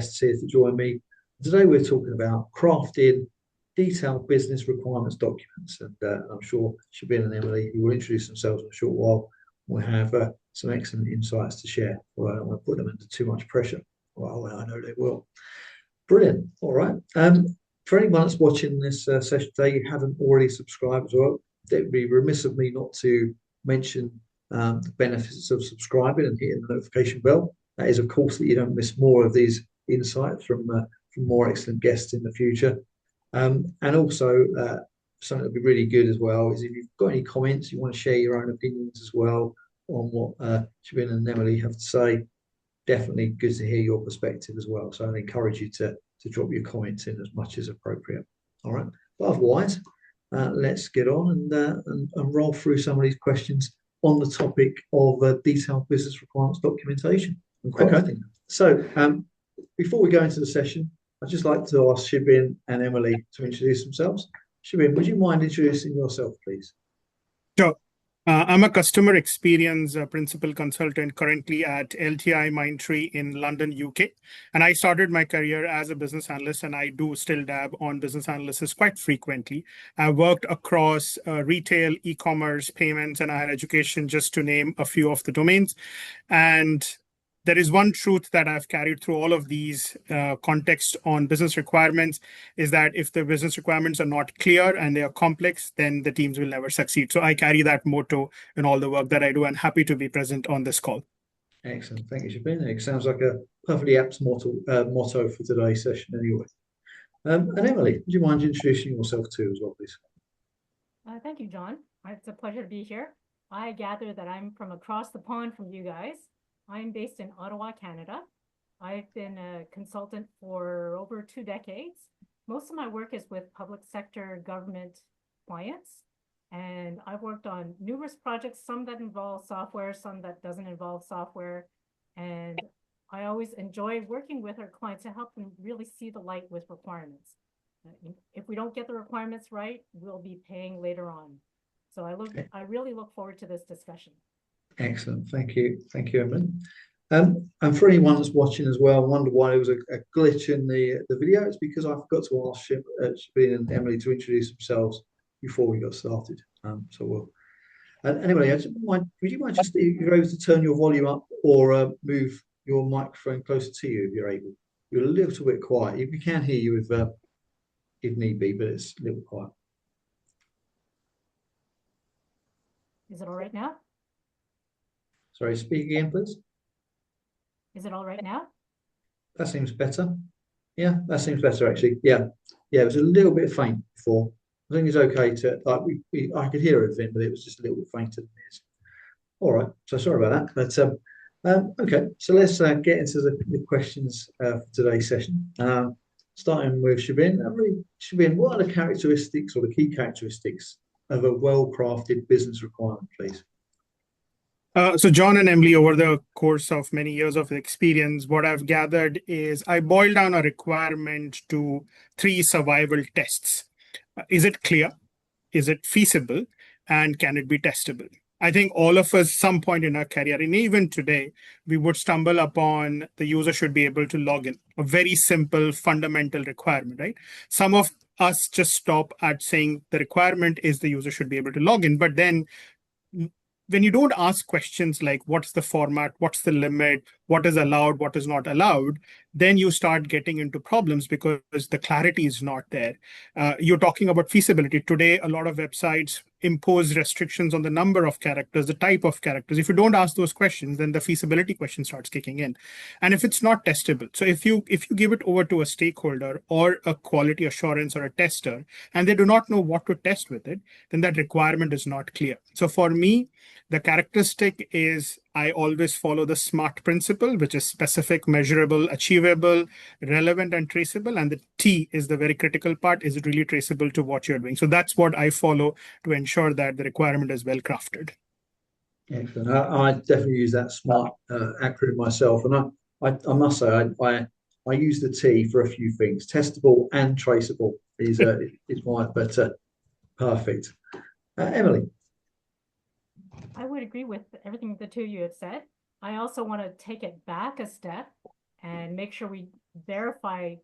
guests here to join me. Today we're talking about crafting detailed business requirements documents, and I'm sure Shobin and Emily, who will introduce themselves in a short while, will have some excellent insights to share. Well, I don't want to put them under too much pressure. Well, I know they will. Brilliant. All right. For anyone that's watching this session today, you haven't already subscribed as well, it would be remiss of me not to mention the benefits of subscribing and hitting the notification bell. That is, of course, that you don't miss more of these insights from more excellent guests in the future. And also, something that would be really good as well is if you've got any comments, you want to share your own opinions as well on what Shobin and Emily have to say, definitely good to hear your perspective as well. So I'd encourage you to drop your comments in as much as appropriate. All right. But otherwise, let's get on and roll through some of these questions on the topic of detailed business requirements documentation and crafting. Okay. So before we go into the session, I'd just like to ask Shobin and Emily to introduce themselves. Shobin, would you mind introducing yourself, please? Sure. I'm a customer experience principal consultant currently at LTIMindtree in London, UK. And I started my career as a business analyst, and I do still dab on business analysis quite frequently. I worked across retail, e-commerce, payments, and higher education, just to name a few of the domains. And there is one truth that I've carried through all of these contexts on business requirements is that if the business requirements are not clear and they are complex, then the teams will never succeed. So I carry that motto in all the work that I do, and happy to be present on this call. Excellent. Thank you, Shobin. It sounds like a perfectly apt motto for today's session anyway. And Emily, would you mind introducing yourself too as well, please? Thank you, John. It's a pleasure to be here. I gather that I'm from across the pond from you guys. I'm based in Ottawa, Canada. I've been a consultant for over 2 decades. Most of my work is with public sector government clients, and I've worked on numerous projects, some that involve software, some that doesn't involve software. And I always enjoy working with our clients to help them really see the light with requirements. If we don't get the requirements right, we'll be paying later on. So I really look forward to this discussion. Excellent. Thank you. Thank you, Emily. And for anyone that's watching as well, I wonder why there was a glitch in the video. It's because I forgot to ask Shobin and Emily to introduce themselves before we got started. So we'll. And anyway, would you mind just, if you're able to turn your volume up or move your microphone closer to you if you're able? You're a little bit quiet. We can hear you if need be, but it's a little quiet. Is it all right now? Sorry, speak again, please. Is it all right now? That seems better. Yeah, that seems better actually. Yeah, it was a little bit faint before. I think it's okay to I could hear everything, but it was just a little bit fainter than it is. All right, so sorry about that. But okay, so let's get into the questions for today's session. Starting with Shobin. Shobin, what are the characteristics or the key characteristics of a well-crafted business requirement, please? So John and Emily, over the course of many years of experience, what I've gathered is I boil down a requirement to 3 survival tests. Is it clear? Is it feasible? And can it be testable? I think all of us, some point in our career, and even today, we would stumble upon the user should be able to log in. A very simple, fundamental requirement, right? Some of us just stop at saying the requirement is the user should be able to log in, but then when you don't ask questions like what's the format, what's the limit, what is allowed, what is not allowed, then you start getting into problems because the clarity is not there. You're talking about feasibility. Today, a lot of websites impose restrictions on the number of characters, the type of characters. If you don't ask those questions, then the feasibility question starts kicking in. And if it's not testable, so if you give it over to a stakeholder or a quality assurance or a tester, and they do not know what to test with it, then that requirement is not clear. So for me, the characteristic is I always follow the SMART principle, which is specific, measurable, achievable, relevant, and traceable. And the T is the very critical part. Is it really traceable to what you're doing? So that's what I follow to ensure that the requirement is well crafted. Excellent. I definitely use that SMART acronym myself. And I must say, I use the T for a few things. Testable and traceable is mine, but perfect. Emily. I would agree with everything the two of you have said. I also want to take it back a step and make sure we verify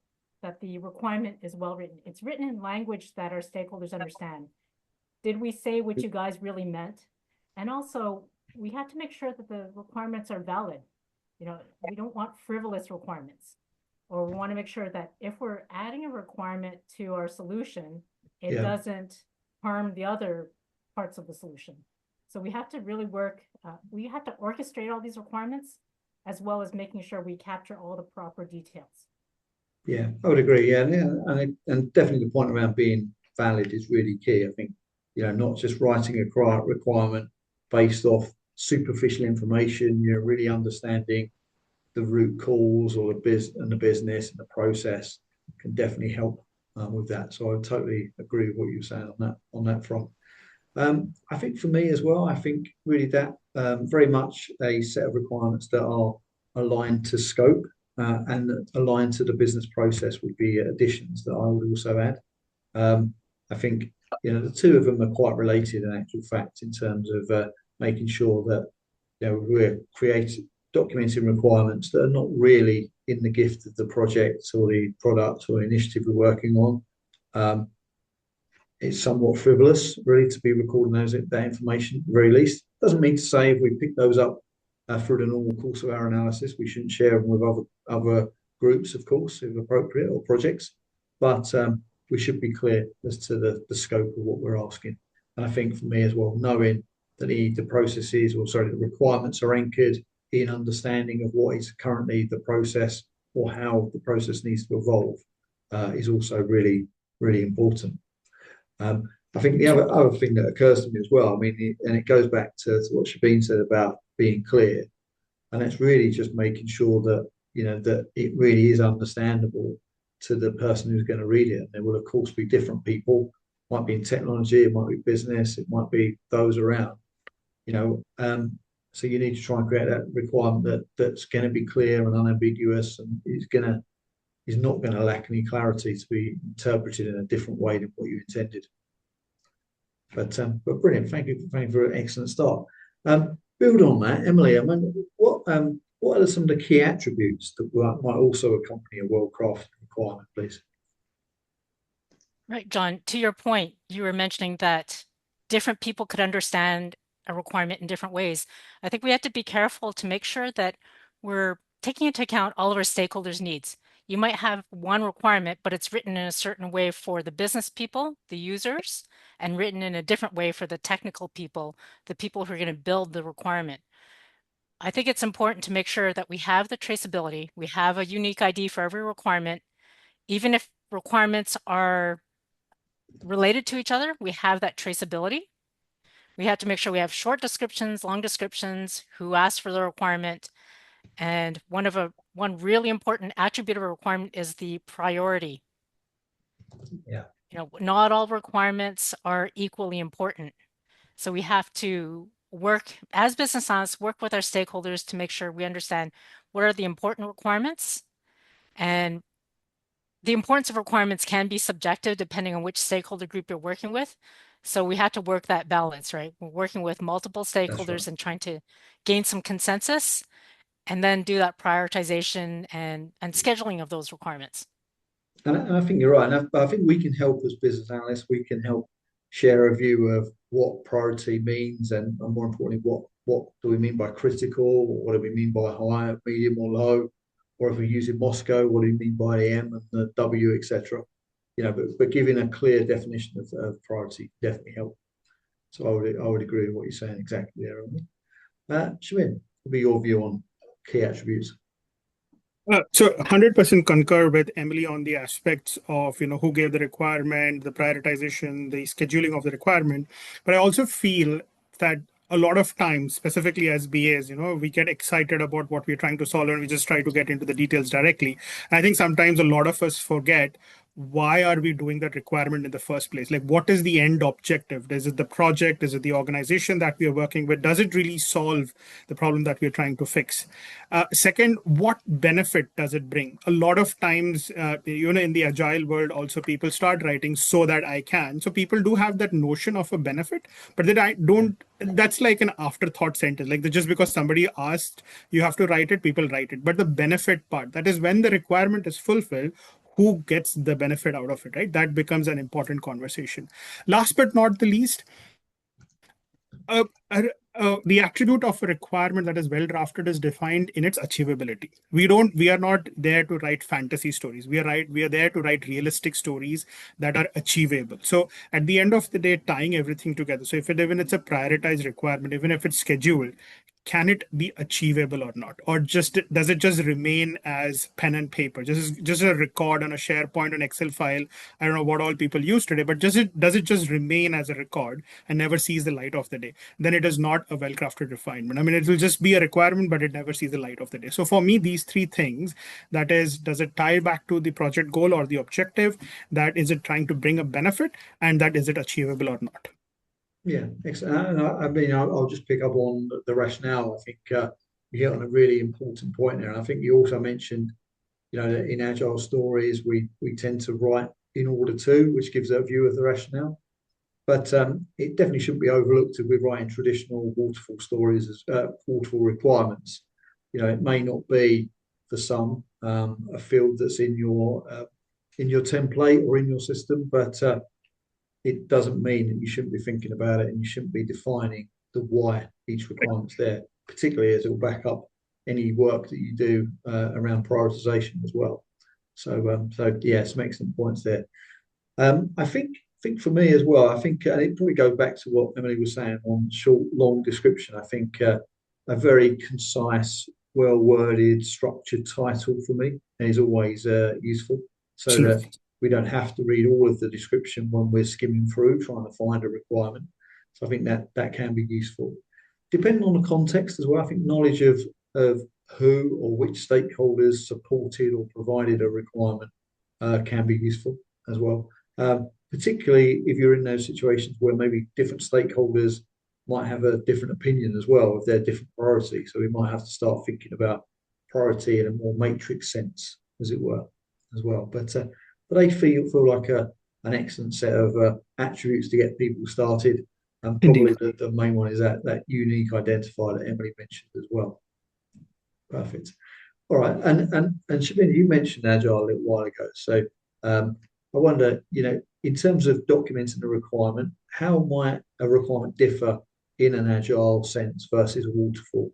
that the requirement is well written. It's written in language that our stakeholders understand. Did we say what you guys really meant? And also, we have to make sure that the requirements are valid. You know, we don't want frivolous requirements. Or we want to make sure that if we're adding a requirement to our solution, it doesn't harm the other parts of the solution. So we have to really work, we have to orchestrate all these requirements, as well as making sure we capture all the proper details. Yeah, I would agree. Yeah, and definitely the point around being valid is really key. I think, you know, not just writing a requirement based off superficial information, you know, really understanding the root cause or the business and the process can definitely help with that. So I totally agree with what you're saying on that front. I think for me as well, I think really that very much a set of requirements that are aligned to scope and aligned to the business process would be additions that I would also add. I think, you know, the two of them are quite related in actual fact in terms of making sure that, you know, we're documenting requirements that are not really in the gift of the project or the product or initiative we're working on. It's somewhat frivolous, really, to be recording that information, at the very least. Doesn't mean to say if we pick those up through the normal course of our analysis, we shouldn't share them with other groups, of course, if appropriate, or projects. But we should be clear as to the scope of what we're asking. And I think for me as well, knowing that the processes, or sorry, the requirements are anchored in understanding of what is currently the process or how the process needs to evolve is also really, really important. I think the other thing that occurs to me as well, I mean, and it goes back to what Shobin said about being clear, and it's really just making sure that, you know, that it really is understandable to the person who's going to read it. And there will, of course, be different people. It might be in technology, it might be business, it might be those around, you know. So you need to try and create that requirement that's going to be clear and unambiguous, and is not going to lack any clarity to be interpreted in a different way than what you intended. But brilliant. Thank you for an excellent start. Build on that, Emily. I mean, what are some of the key attributes that might also accompany a well-crafted requirement, please? Right, John, to your point, you were mentioning that different people could understand a requirement in different ways. I think we have to be careful to make sure that we're taking into account all of our stakeholders' needs. You might have one requirement, but it's written in a certain way for the business people, the users, and written in a different way for the technical people, the people who are going to build the requirement. I think it's important to make sure that we have the traceability. We have a unique ID for every requirement. Even if requirements are related to each other, we have that traceability. We have to make sure we have short descriptions, long descriptions, who asked for the requirement. And one really important attribute of a requirement is the priority. Yeah. You know, not all requirements are equally important. So we have to work as business analysts, work with our stakeholders to make sure we understand what are the important requirements. And the importance of requirements can be subjective depending on which stakeholder group you're working with. So we have to work that balance, right? We're working with multiple stakeholders and trying to gain some consensus and then do that prioritization and scheduling of those requirements. And I think you're right. And I think we can help as business analysts. We can help share a view of what priority means, and more importantly, what do we mean by critical, or what do we mean by high, medium, or low? Or if we're using Moscow, what do you mean by the M and the W, etc.? You know, but giving a clear definition of priority definitely help. So I would agree with what you're saying exactly there. Shobin, what would be your view on key attributes? So 100% concur with Emily on the aspects of, you know, who gave the requirement, the prioritization, the scheduling of the requirement. But I also feel that a lot of times, specifically as BAs, you know, we get excited about what we're trying to solve and we just try to get into the details directly. I think sometimes a lot of us forget why are we doing that requirement in the first place? Like, what is the end objective? Is it the project? Is it the organization that we are working with? Does it really solve the problem that we're trying to fix? Second, what benefit does it bring? A lot of times, in the agile world, also people start writing so that I can. So people do have that notion of a benefit, but then I don't. That's like an afterthought sentence. Like just because somebody asked, you have to write it, people write it. But the benefit part, that is when the requirement is fulfilled, who gets the benefit out of it, right? That becomes an important conversation. Last but not the least, the attribute of a requirement that is well drafted is defined in its achievability. We are not there to write fantasy stories. We are there to write realistic stories that are achievable. So at the end of the day, tying everything together. So even it's a prioritized requirement, even if it's scheduled, can it be achievable or not? Or does it just remain as pen and paper? Just a record on a SharePoint, an Excel file. I don't know what all people use today, but does it just remain as a record and never sees the light of the day? Then it is not a well-crafted refinement. I mean, it will just be a requirement, but it never sees the light of the day. So for me, these three things, that is, does it tie back to the project goal or the objective? That is it trying to bring a benefit? And that is it achievable or not? Yeah, excellent. I mean, I'll just pick up on the rationale. I think you hit on a really important point there. And I think you also mentioned, that in agile stories, we tend to write in order to, which gives a view of the rationale. But it definitely shouldn't be overlooked if we're writing traditional waterfall stories as waterfall requirements. It may not be for some a field that's in your template or in your system, but it doesn't mean that you shouldn't be thinking about it and you shouldn't be defining the why each requirement's there, particularly as it will back up any work that you do around prioritization as well. So yeah, some excellent points there. I think for me as well, I think, and it probably goes back to what Emily was saying on short, long description. I think a very concise, well-worded, structured title for me is always useful, so that we don't have to read all of the description when we're skimming through trying to find a requirement. So I think that can be useful. Depending on the context as well, I think knowledge of who or which stakeholders supported or provided a requirement can be useful as well. Particularly if you're in those situations where maybe different stakeholders might have a different opinion as well of their different priorities. So we might have to start thinking about priority in a more matrix sense, as it were, as well. But they feel like an excellent set of attributes to get people started. And probably the main one is that unique identifier that Emily mentioned as well. Perfect. All right. And Shobin, you mentioned Agile a little while ago. So I wonder, in terms of documenting a requirement, how might a requirement differ in an Agile sense versus a waterfall?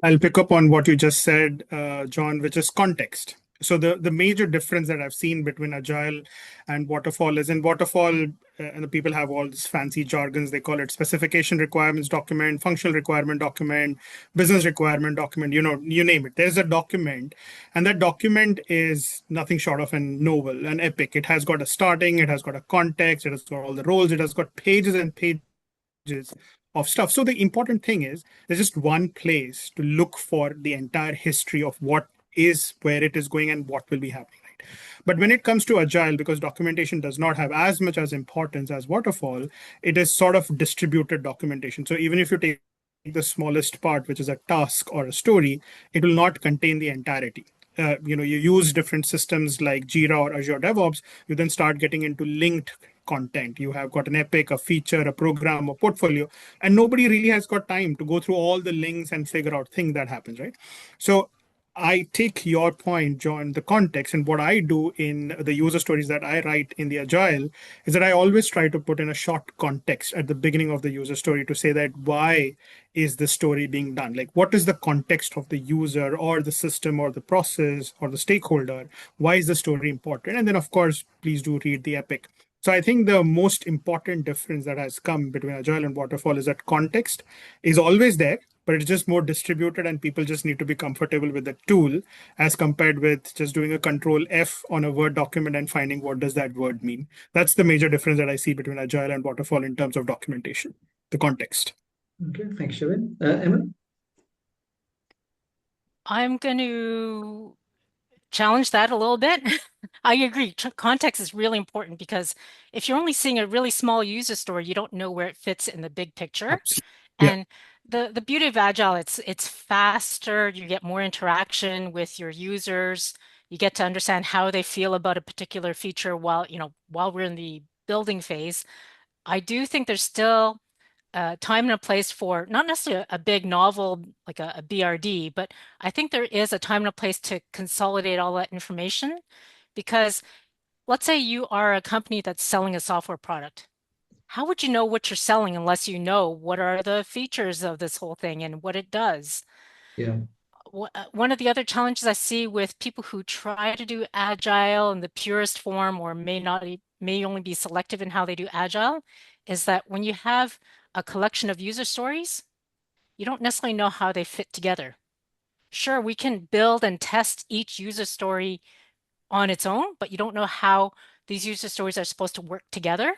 I'll pick up on what you just said, John, which is context. So the major difference that I've seen between Agile and Waterfall is in Waterfall, and the people have all this fancy jargons. They call it specification requirements document, functional requirement document, business requirement document, you name it. There's a document, and that document is nothing short of a novel, an epic. It has got a starting, it has got a context, it has got all the roles, it has got pages and pages of stuff. So the important thing is there's just one place to look for the entire history of what is, where it is going, and what will be happening. Right? But when it comes to Agile, because documentation does not have as much as importance as Waterfall, it is sort of distributed documentation. So even if you take the smallest part, which is a task or a story, it will not contain the entirety. You use different systems like Jira or Azure DevOps, you then start getting into linked content. You have got an epic, a feature, a program, a portfolio, and nobody really has got time to go through all the links and figure out things that happens, right? So I take your point, John, the context, and what I do in the user stories that I write in the Agile is that I always try to put in a short context at the beginning of the user story to say that why is the story being done? Like, what is the context of the user or the system or the process or the stakeholder? Why is the story important? And then, of course, please do read the epic. So I think the most important difference that has come between Agile and Waterfall is that context is always there, but it's just more distributed and people just need to be comfortable with the tool as compared with just doing a Control F on a Word document and finding what does that word mean. That's the major difference that I see between Agile and Waterfall in terms of documentation, the context. Okay, thanks, Shobin. Emily? I'm going to challenge that a little bit. I agree. Context is really important because if you're only seeing a really small user story, you don't know where it fits in the big picture. Absolutely. Yeah. And the beauty of Agile, it's faster. You get more interaction with your users. You get to understand how they feel about a particular feature while, while we're in the building phase. I do think there's still a time and a place for not necessarily a big novel like a BRD, but I think there is a time and a place to consolidate all that information because let's say you are a company that's selling a software product. How would you know what you're selling unless you know what are the features of this whole thing and what it does? Yeah. One of the other challenges I see with people who try to do agile in the purest form or may only be selective in how they do agile is that when you have a collection of user stories, you don't necessarily know how they fit together. Sure, we can build and test each user story on its own, but you don't know how these user stories are supposed to work together.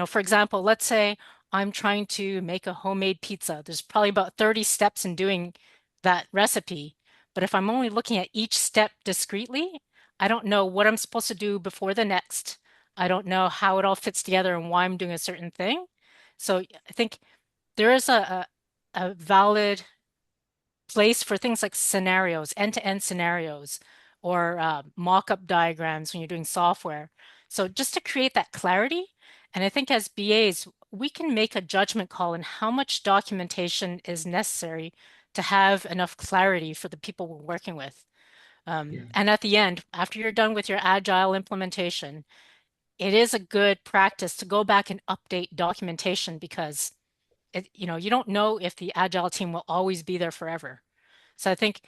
For example, let's say I'm trying to make a homemade pizza. There's probably about 30 steps in doing that recipe. But if I'm only looking at each step discretely, I don't know what I'm supposed to do before the next. I don't know how it all fits together and why I'm doing a certain thing. So I think there is a valid place for things like scenarios, end-to-end scenarios, or mock-up diagrams when you're doing software. So just to create that clarity, and I think as BAs, we can make a judgment call on how much documentation is necessary to have enough clarity for the people we're working with. Yeah. And at the end, after you're done with your agile implementation, it is a good practice to go back and update documentation because you don't know if the agile team will always be there forever. So I think,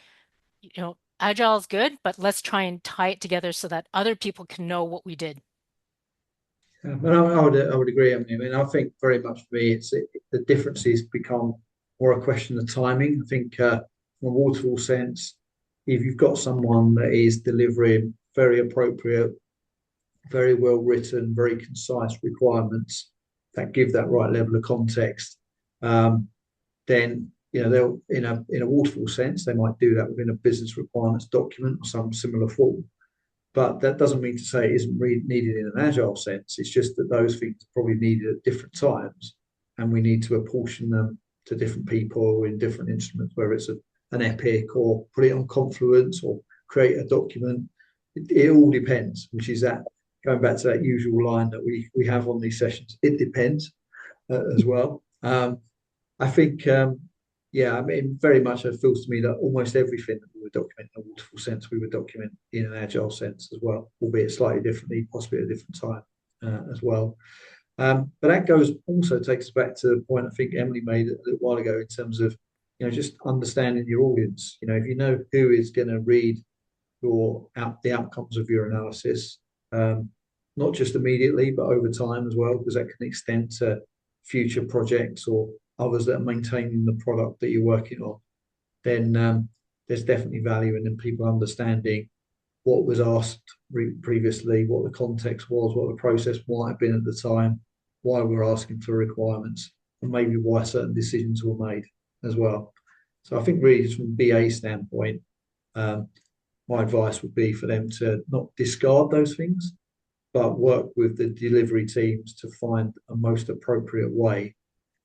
agile is good, but let's try and tie it together so that other people can know what we did. Yeah, but I would agree. I mean, I think very much for me, the differences become more a question of timing. I think from a waterfall sense, if you've got someone that is delivering very appropriate, very well written, very concise requirements that give that right level of context, then they'll in a waterfall sense they might do that within a business requirements document or some similar form. But that doesn't mean to say it isn't needed in an agile sense. It's just that those things are probably needed at different times, and we need to apportion them to different people in different instruments, whether it's an epic or put it on Confluence or create a document. It all depends, which is that going back to that usual line that we have on these sessions. It depends as well. I think, yeah, I mean, very much it feels to me that almost everything that we would document in a waterfall sense, we would document in an agile sense as well, albeit slightly differently, possibly at a different time as well. But that also takes us back to the point I think Emily made a little while ago in terms of, just understanding your audience. If you know who is going to read the outcomes of your analysis, not just immediately, but over time as well, because that can extend to future projects or others that are maintaining the product that you're working on, then there's definitely value in people understanding what was asked previously, what the context was, what the process might have been at the time, why we're asking for requirements, and maybe why certain decisions were made as well. So I think really just from a BA standpoint, my advice would be for them to not discard those things, but work with the delivery teams to find a most appropriate way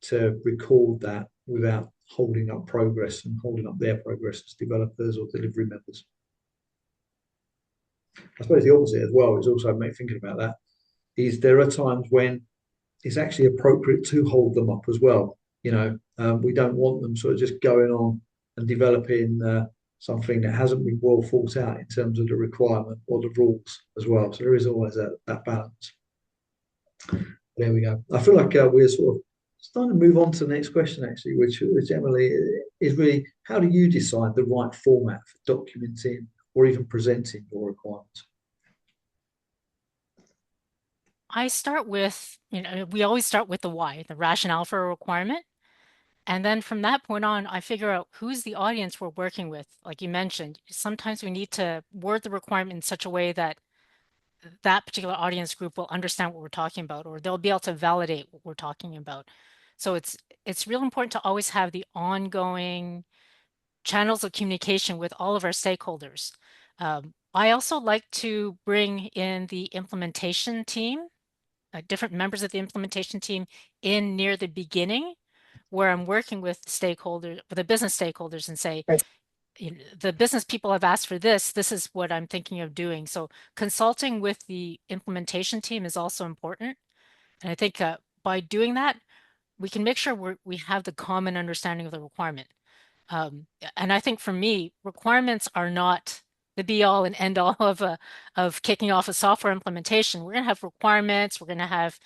to record that without holding up progress and holding up their progress as developers or delivery members. I suppose the opposite as well is also thinking about that is there are times when it's actually appropriate to hold them up as well. We don't want them sort of just going on and developing something that hasn't been well thought out in terms of the requirement or the rules as well. So there is always that balance. There we go. I feel like we're sort of starting to move on to the next question, actually, which Emily is really, how do you decide the right format for documenting or even presenting your requirements? I start with, we always start with the why, the rationale for a requirement. And then from that point on, I figure out who's the audience we're working with. Like you mentioned, sometimes we need to word the requirement in such a way that that particular audience group will understand what we're talking about, or they'll be able to validate what we're talking about. So it's real important to always have the ongoing channels of communication with all of our stakeholders. I also like to bring in the implementation team, different members of the implementation team in near the beginning, where I'm working with stakeholders, with the business stakeholders, and say, the business people have asked for this. This is what I'm thinking of doing. So consulting with the implementation team is also important. And I think by doing that, we can make sure we have the common understanding of the requirement. And I think for me, requirements are not the be all and end all of kicking off a software implementation. We're going to have requirements. We're going to have,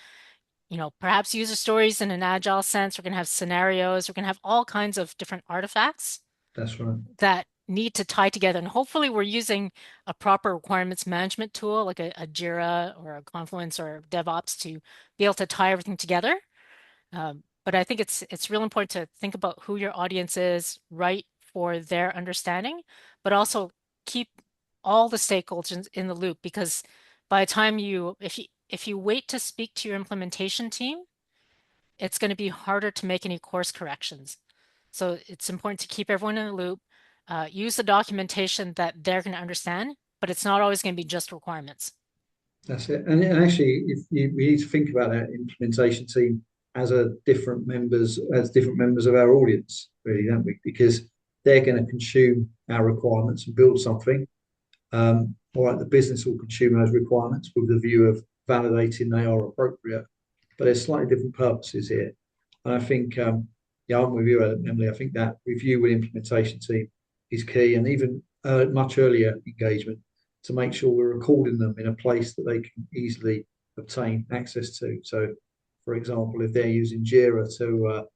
perhaps user stories in an agile sense. We're going to have scenarios. We're going to have all kinds of different artifacts. That's right. That need to tie together. And hopefully we're using a proper requirements management tool like a Jira or a Confluence or DevOps to be able to tie everything together. But I think it's real important to think about who your audience is, right, for their understanding, but also keep all the stakeholders in the loop, because by the time if you wait to speak to your implementation team, it's going to be harder to make any course corrections. So it's important to keep everyone in the loop, use the documentation that they're going to understand, but it's not always going to be just requirements. That's it. And actually, we need to think about that implementation team as different members of our audience, really, don't we? Because they're going to consume our requirements and build something. All right, the business will consume those requirements with the view of validating they are appropriate, but there's slightly different purposes here. And I think, I'm with you, Emily. I think that review with implementation team is key, and even much earlier engagement to make sure we're recording them in a place that they can easily obtain access to. So, for example, if they're using Jira to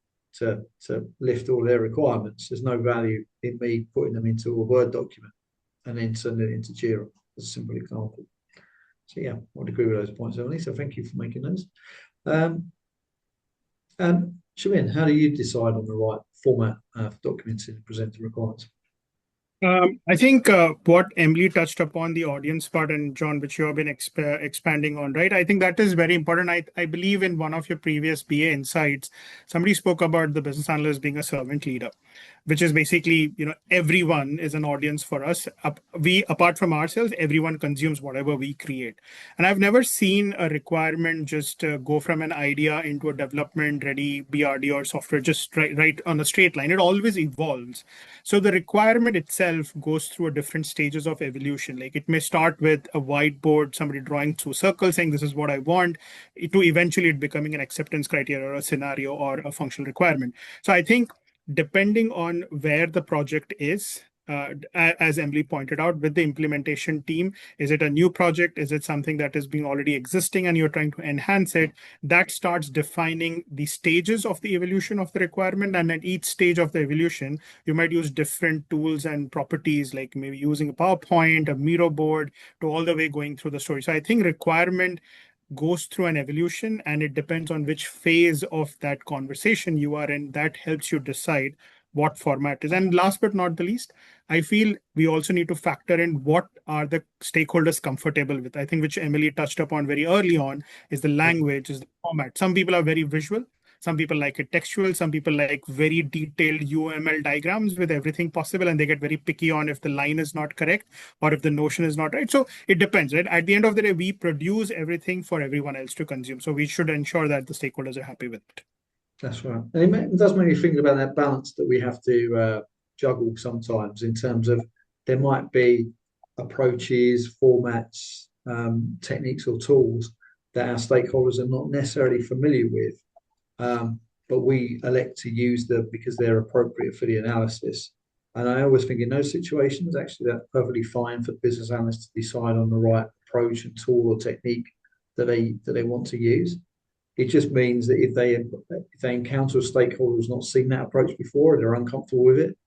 lift all their requirements, there's no value in me putting them into a Word document and then sending it into Jira. As a simple example. So yeah, I would agree with those points, Emily. So thank you for making those. Shobin, how do you decide on the right format for documenting and presenting requirements? I think what Emily touched upon, the audience part, and John, which you have been expanding on, right? I think that is very important. I believe in one of your previous BAInsights, somebody spoke about the business analyst being a servant leader, which is basically, everyone is an audience for us. Apart from ourselves, everyone consumes whatever we create. And I've never seen a requirement just go from an idea into a development ready BRD or software just right on a straight line. It always evolves. So the requirement itself goes through different stages of evolution. Like it may start with a whiteboard, somebody drawing through circles saying this is what I want, to eventually it becoming an acceptance criteria or a scenario or a functional requirement. So I think depending on where the project is, as Emily pointed out, with the implementation team, is it a new project? Is it something that is being already existing and you're trying to enhance it? That starts defining the stages of the evolution of the requirement. And at each stage of the evolution, you might use different tools and properties, like maybe using a PowerPoint, a Miro board, to all the way going through the story. So I think requirement goes through an evolution, and it depends on which phase of that conversation you are in. That helps you decide what format is. And last but not the least, I feel we also need to factor in what are the stakeholders comfortable with. I think which Emily touched upon very early on is the language, is the format. Some people are very visual. Some people like it textual. Some people like very detailed UML diagrams with everything possible, and they get very picky on if the line is not correct or if the notion is not right. So it depends, right? At the end of the day, we produce everything for everyone else to consume. So we should ensure that the stakeholders are happy with it. That's right. And it does make me think about that balance that we have to juggle sometimes, in terms of there might be approaches, formats, techniques or tools that our stakeholders are not necessarily familiar with, but we elect to use them because they're appropriate for the analysis. And I always think in those situations, actually, that's perfectly fine for business analysts to decide on the right approach and tool or technique that they want to use. It just means that if they encounter a stakeholder who's not seen that approach before and they're uncomfortable with it,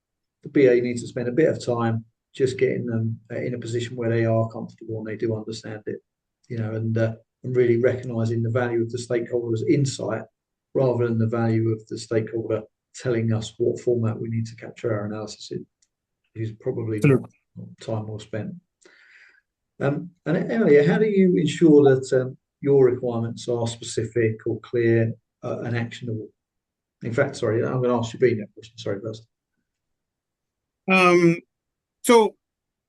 the BA needs to spend a bit of time just getting them in a position where they are comfortable and they do understand it, and really recognizing the value of the stakeholder's insight rather than the value of the stakeholder telling us what format we need to capture our analysis in, which is probably not time well spent. And Emily, how do you ensure that your requirements are specific or clear and actionable? In fact, sorry, I'm going to ask Shobin that question. Sorry, first. So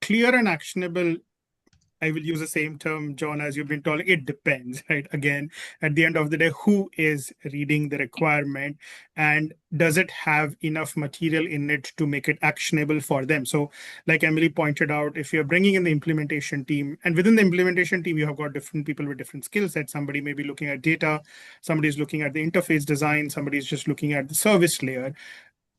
clear and actionable I will use the same term, John, as you've been telling. It depends, right? Again, at the end of the day, who is reading the requirement, and does it have enough material in it to make it actionable for them? So, like Emily pointed out, if you're bringing in the implementation team, and within the implementation team, you have got different people with different skill sets. Somebody may be looking at data, somebody's looking at the interface design, somebody's just looking at the service layer.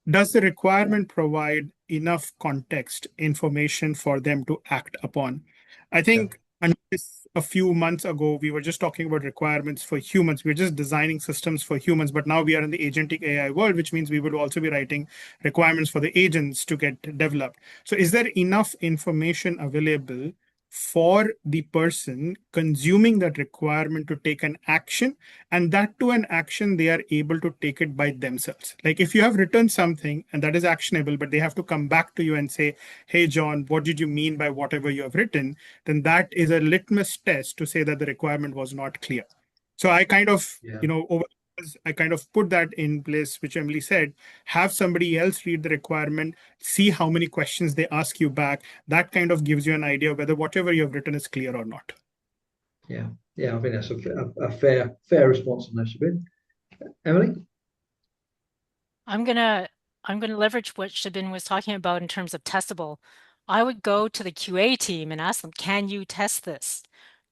Does the requirement provide enough context information for them to act upon? I think unless a few months ago, we were just talking about requirements for humans. We're just designing systems for humans, but now we are in the agentic AI world, which means we would also be writing requirements for the agents to get developed. So is there enough information available for the person consuming that requirement to take an action, and that to an action they are able to take it by themselves? Like if you have written something and that is actionable, but they have to come back to you and say, hey, John, what did you mean by whatever you have written? Then that is a litmus test to say that the requirement was not clear. So I kind of, I kind of put that in place, which Emily said, have somebody else read the requirement, see how many questions they ask you back. That kind of gives you an idea of whether whatever you have written is clear or not. Yeah, I think that's a fair response on that, Shobin. Emily? I'm gonna leverage what Shobin was talking about in terms of testable. I would go to the QA team and ask them, can you test this?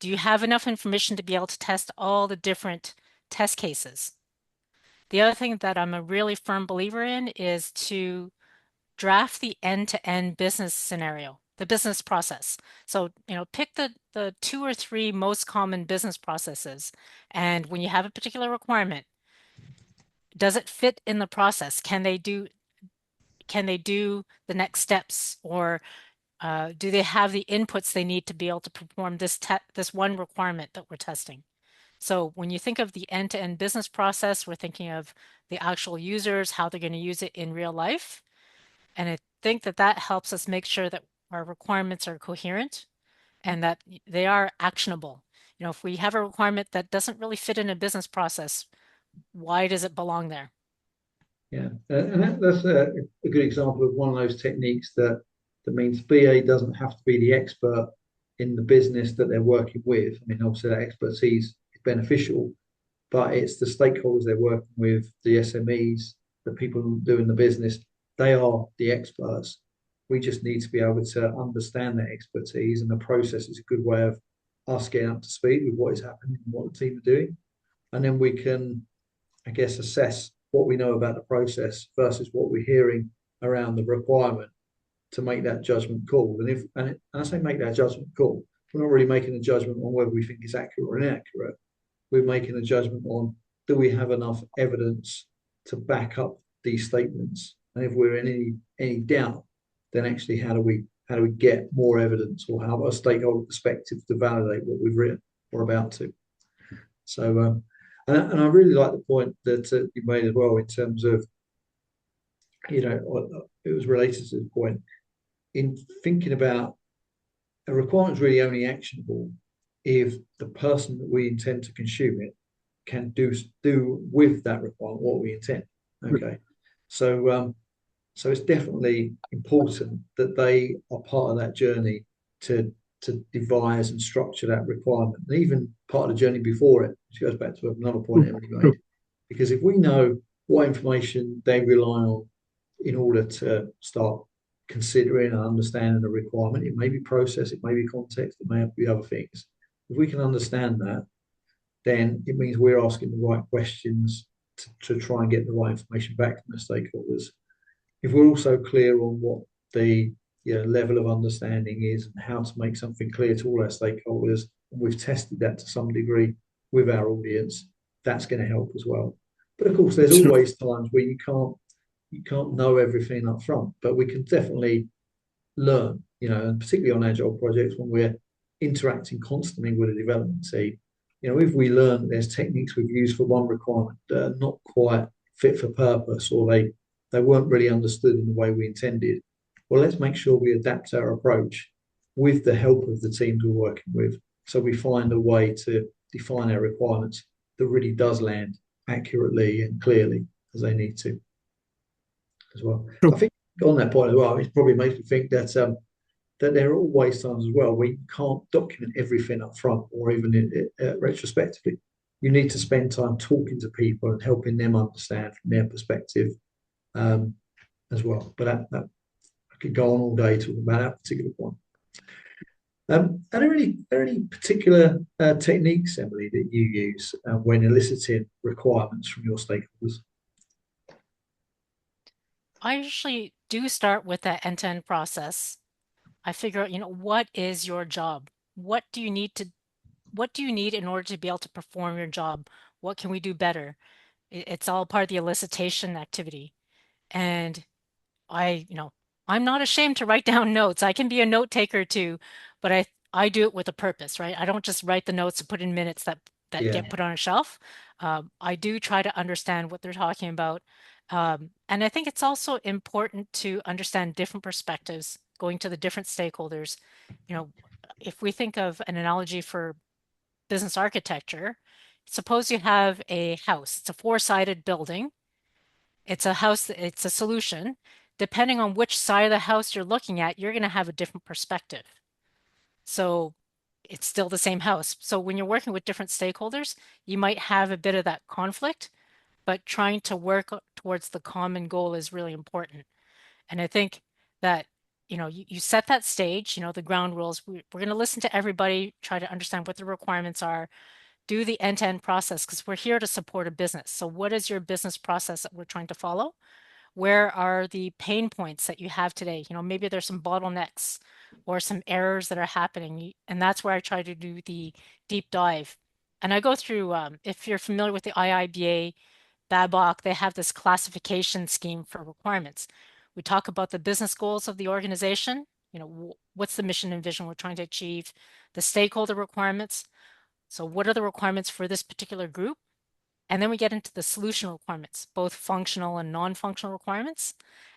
Do you have enough information to be able to test all the different test cases? The other thing that I'm a really firm believer in is to draft the end-to-end business scenario, the business process. So, pick the 2 or 3 most common business processes. And when you have a particular requirement, does it fit in the process? Can they do the next steps, or do they have the inputs they need to be able to perform this one requirement that we're testing? So when you think of the end-to-end business process, we're thinking of the actual users, how they're going to use it in real life. And I think that helps us make sure that our requirements are coherent and that they are actionable. If we have a requirement that doesn't really fit in a business process, why does it belong there? Yeah, and that's a good example of one of those techniques that means BA doesn't have to be the expert in the business that they're working with. I mean, obviously that expertise is beneficial, but it's the stakeholders they're working with, the SMEs, the people doing the business. They are the experts. We just need to be able to understand their expertise, and the process is a good way of us getting up to speed with what is happening and what the team are doing. And then we can, I guess, assess what we know about the process versus what we're hearing around the requirement to make that judgment call. And I say make that judgment call, we're not really making a judgment on whether we think it's accurate or inaccurate. We're making a judgment on, do we have enough evidence to back up these statements? And if we're in any doubt, then actually how do we get more evidence, or how a stakeholder perspective to validate what we've written or about to? So and I really like the point that you made as well in terms of, it was related to the point in thinking about a requirement is really only actionable if the person that we intend to consume it can do with that requirement what we intend. Okay, so it's definitely important that they are part of that journey to devise and structure that requirement, and even part of the journey before it, which goes back to another point Emily made. Because if we know what information they rely on in order to start considering and understanding the requirement, it may be process, it may be context, it may be other things. If we can understand that, then it means we're asking the right questions to try and get the right information back from the stakeholders. If we're also clear on what the level of understanding is and how to make something clear to all our stakeholders, and we've tested that to some degree with our audience, that's going to help as well. But of course, there's always times where you can't know everything up front, but we can definitely learn, and particularly on agile projects when we're interacting constantly with a development team. If we learn there's techniques we've used for one requirement that are not quite fit for purpose, or they weren't really understood in the way we intended, well, let's make sure we adapt our approach with the help of the teams we're working with, so we find a way to define our requirements that really does land accurately and clearly as they need to as well. I think on that point as well, it probably makes me think that that there are always times as well where you can't document everything up front or even retrospectively. You need to spend time talking to people and helping them understand from their perspective as well. But I could go on all day talking about that particular point. Are there any particular techniques, Emily, that you use when eliciting requirements from your stakeholders? I usually do start with that end-to-end process. I figure out, what is your job? What do you need in order to be able to perform your job? What can we do better? It's all part of the elicitation activity. And I'm not ashamed to write down notes. I can be a note taker too, but I do it with a purpose, right? I don't just write the notes to put in minutes that get put on a shelf. I do try to understand what they're talking about. And I think it's also important to understand different perspectives, going to the different stakeholders. If we think of an analogy for business architecture, suppose you have a house. It's a four-sided building. It's a house, it's a solution. Depending on which side of the house you're looking at, you're going to have a different perspective. So it's still the same house. So when you're working with different stakeholders, you might have a bit of that conflict, but trying to work towards the common goal is really important. And I think that, you set that stage, the ground rules. We're going to listen to everybody, try to understand what the requirements are, do the end-to-end process, because we're here to support a business. So what is your business process that we're trying to follow? Where are the pain points that you have today? Maybe there's some bottlenecks or some errors that are happening. And that's where I try to do the deep dive. And I go through, if you're familiar with the IIBA, BABOK, they have this classification scheme for requirements. We talk about the business goals of the organization. What's the mission and vision we're trying to achieve? The stakeholder requirements. So what are the requirements for this particular group? And then we get into the solution requirements, both functional and non-functional requirements.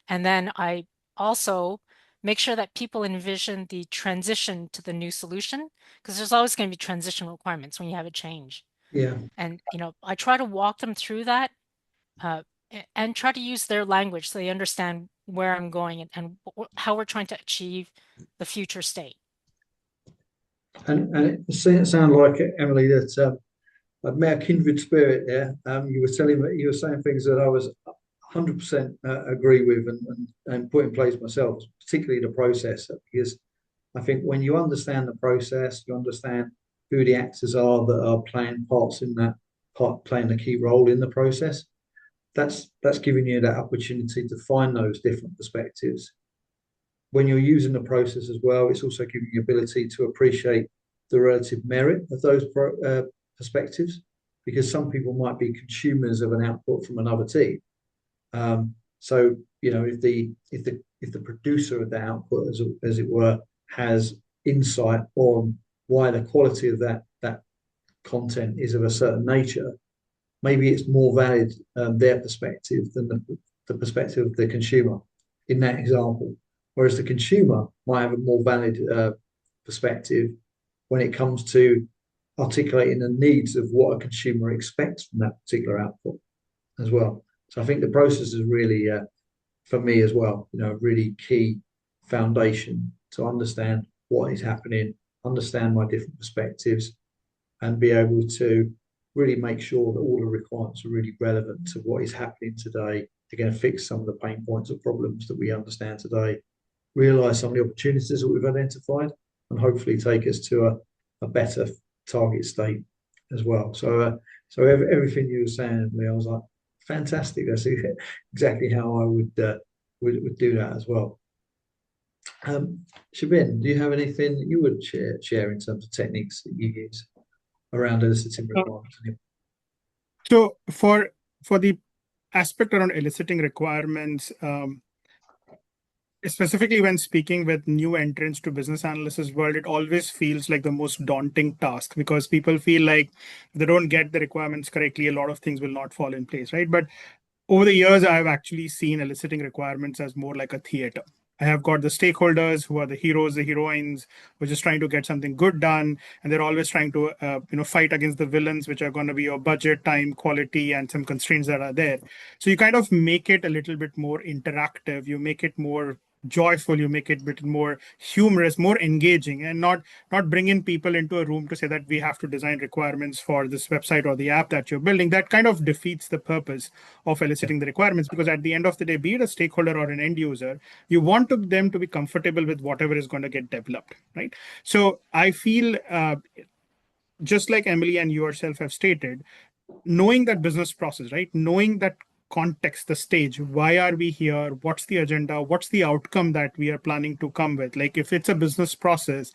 And then I also make sure that people envision the transition to the new solution, because there's always going to be transition requirements when you have a change. Yeah. And, I try to walk them through that and try to use their language so they understand where I'm going and how we're trying to achieve the future state. And it sounds like, Emily, that I've met a kindred spirit there. You were saying things that I was 100% agree with and put in place myself, particularly the process, because I think when you understand the process, you understand who the actors are that are playing parts in that part, playing a key role in the process. That's giving you that opportunity to find those different perspectives. When you're using the process as well, it's also giving you the ability to appreciate the relative merit of those perspectives, because some people might be consumers of an output from another team. So if the producer of the output, as it were, has insight on why the quality of that content is of a certain nature, maybe it's more valid their perspective than the perspective of the consumer in that example. Whereas the consumer might have a more valid perspective when it comes to articulating the needs of what a consumer expects from that particular output as well. So I think the process is really, for me as well, a really key foundation to understand what is happening, understand my different perspectives, and be able to really make sure that all the requirements are really relevant to what is happening today. They're going to fix some of the pain points or problems that we understand today, realize some of the opportunities that we've identified, and hopefully take us to a better target state as well. So everything you were saying, Lee, I was like, fantastic. That's exactly how I would do that as well. Shobin, do you have anything that you would share in terms of techniques that you use around eliciting requirements? So for the aspect around eliciting requirements, specifically when speaking with new entrants to business analysis world, it always feels like the most daunting task, because people feel like if they don't get the requirements correctly, a lot of things will not fall in place, right? But over the years, I've actually seen eliciting requirements as more like a theater. I have got the stakeholders who are the heroes, the heroines, who are just trying to get something good done. And they're always trying to fight against the villains, which are going to be your budget, time, quality, and some constraints that are there. So you kind of make it a little bit more interactive. You make it more joyful, you make it a bit more humorous, more engaging, and not bring in people into a room to say that we have to design requirements for this website or the app that you're building. That kind of defeats the purpose of eliciting the requirements, because at the end of the day, be it a stakeholder or an end user, you want them to be comfortable with whatever is going to get developed, right? So I feel just like Emily and yourself have stated, knowing that business process, right? Knowing that context, the stage, why are we here? What's the agenda? What's the outcome that we are planning to come with? Like, if it's a business process,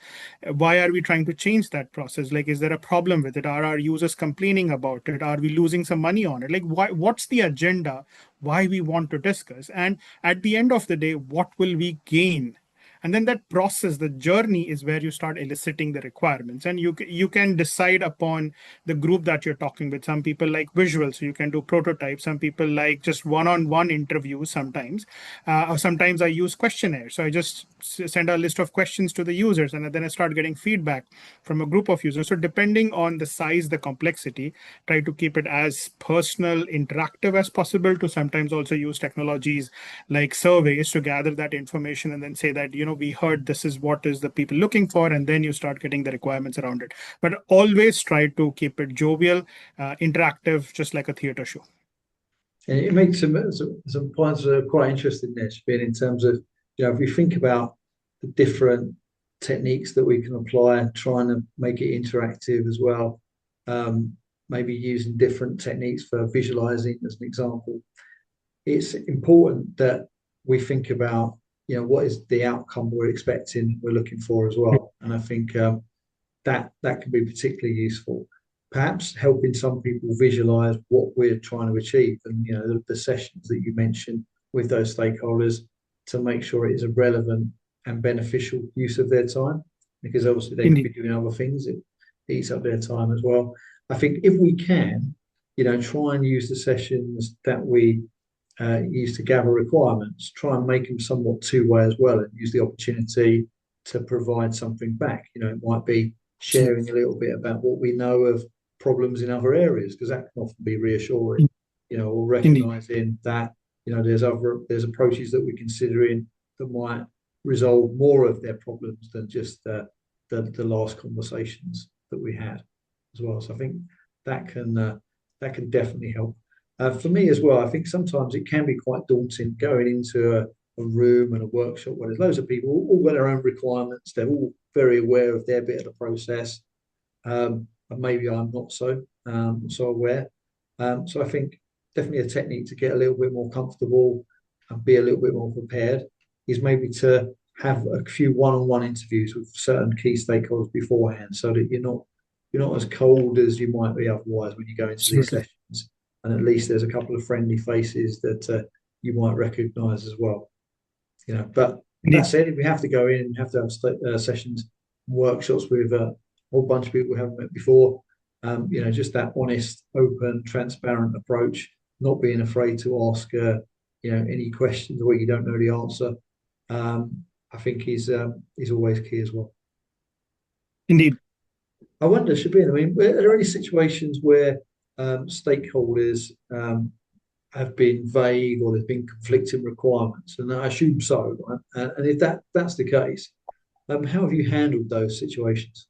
why are we trying to change that process? Like, is there a problem with it? Are our users complaining about it? Are we losing some money on it? Like, what's the agenda? Why we want to discuss? And at the end of the day, what will we gain? And then that process, the journey, is where you start eliciting the requirements, and you can decide upon the group that you're talking with. Some people like visuals, so you can do prototypes. Some people like just one-on-one interviews sometimes, or sometimes I use questionnaires. So I just send a list of questions to the users, and then I start getting feedback from a group of users. So depending on the size, the complexity, try to keep it as personal, interactive as possible, to sometimes also use technologies like surveys to gather that information and then say that, we heard this is what is the people looking for, and then you start getting the requirements around it. But always try to keep it jovial, interactive, just like a theater show. And it makes some points that are quite interesting there, Shobin, in terms of, if we think about the different techniques that we can apply, trying to make it interactive as well, maybe using different techniques for visualizing as an example. It's important that we think about, what is the outcome we're expecting, we're looking for as well. And I think that can be particularly useful. Perhaps helping some people visualize what we're trying to achieve, and the sessions that you mentioned with those stakeholders, to make sure it is a relevant and beneficial use of their time, because obviously they could be doing other things. It eats up their time as well. I think if we can, try and use the sessions that we use to gather requirements, try and make them somewhat two-way as well, and use the opportunity to provide something back. It might be sharing a little bit about what we know of problems in other areas, because that can often be reassuring, or recognizing that, there's approaches that we're considering that might resolve more of their problems than just the last conversations that we had as well. So I think that can definitely help. For me as well, I think sometimes it can be quite daunting going into a room and a workshop where there's loads of people all got their own requirements. They're all very aware of their bit of the process, and maybe I'm not so aware. So I think definitely a technique to get a little bit more comfortable and be a little bit more prepared is maybe to have a few one-on-one interviews with certain key stakeholders beforehand, so that you're not as cold as you might be otherwise when you go into these sessions. And at least there's a couple of friendly faces that you might recognise as well. But that said, if we have to go in and have to have sessions, workshops with a whole bunch of people we haven't met before, just that honest, open, transparent approach, not being afraid to ask, any questions where you don't know the answer, I think is always key as well. Indeed. I wonder, Shobin, are there any situations where stakeholders have been vague, or there's been conflicting requirements? And I assume so, right? And if that's the case, how have you handled those situations?